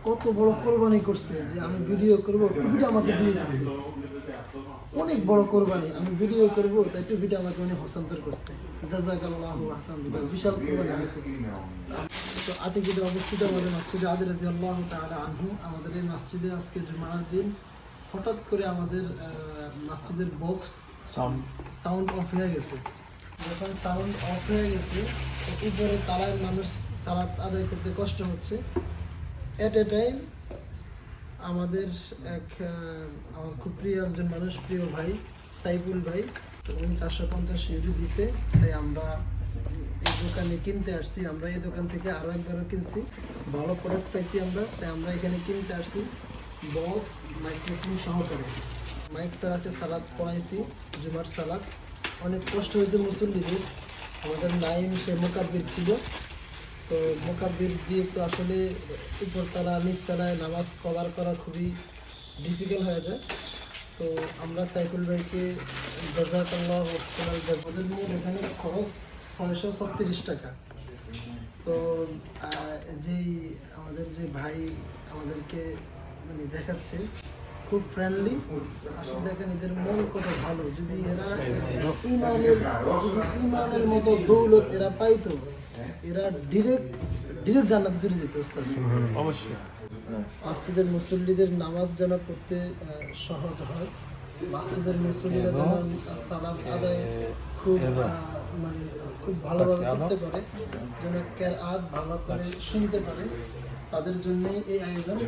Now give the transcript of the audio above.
কত বড় কোরবানি করছে যে আমি ভিডিও করবো, টুপিটা আমাকে দিয়ে দিচ্ছে। অনেক বড় কোরবানি, আমি ভিডিও করবো তাই টুপিটা আমাকে অনেক হস্তান্তর করছে। জাযাকাল্লাহু আহসান, বিশাল কোরবানি হয়েছে। তো আতিকিতে অবস্থিত আমাদের মসজিদে আদি রাদিয়াল্লাহু তাআলা আনহু, আমাদের এই মসজিদে আজকে জুমার দিন হঠাৎ করে আমাদের মসজিদের বক্স সাউন্ড অফ হয়ে গেছে। যখন সাউন্ড অফ হয়ে গেছে, উপরে তালায় মানুষ সালাত আদায় করতে কষ্ট হচ্ছে। এট এ টাইম আমাদের আমার খুব প্রিয় একজন মানুষ, প্রিয় ভাই সাইফুল ভাই, উনি 450 ইউরো দিছে। তাই আমরা এই দোকানে কিনতে আসছি। আমরা এই দোকান থেকে আরও একবারও কিনছি, ভালো প্রোডাক্ট পাইছি আমরা, তাই আমরা এখানে কিনতে আসছি বক্স মাইক্রোফোন সহকারে। মাইক ছাড়াতে সালাদ পড়াইছি, জুমার সালাদ। অনেক কষ্ট হয়েছে মুসল্লিদের। আমাদের নাইম সে মোকাব্বির ছিল, তো মোকাব্বির দিয়ে তো আসলে উপরতলা নিচতলায় নামাজ কভার করা খুবই ডিফিকাল্ট হয়ে যায়। তো আমরা সাইফুল ভাইকে জাযাকাল্লাহু খাইরান, ওদের মূল এখানে খরচ 636 টাকা। তো যেই আমাদের যে ভাই আমাদেরকে মানে দেখাচ্ছে খুব ফ্রেন্ডলি, আসলে দেখেন এদের মন কত ভালো। যদি এরা ইমানের মতো দৌলত এরা পাইতো, এরা ডিরেক্ট জান্নাতে চলে যেত। অবশ্যই মসজিদের মুসল্লিদের নামাজ যেন পড়তে সহজ হয়, মসজিদের মুসল্লিরা যেন সালাত আদায় খুব মানে খুব ভালোভাবে করতে পারে, যেন কেরাত ভালো করে শুনতে পারে, তাদের জন্যই এই আয়োজন।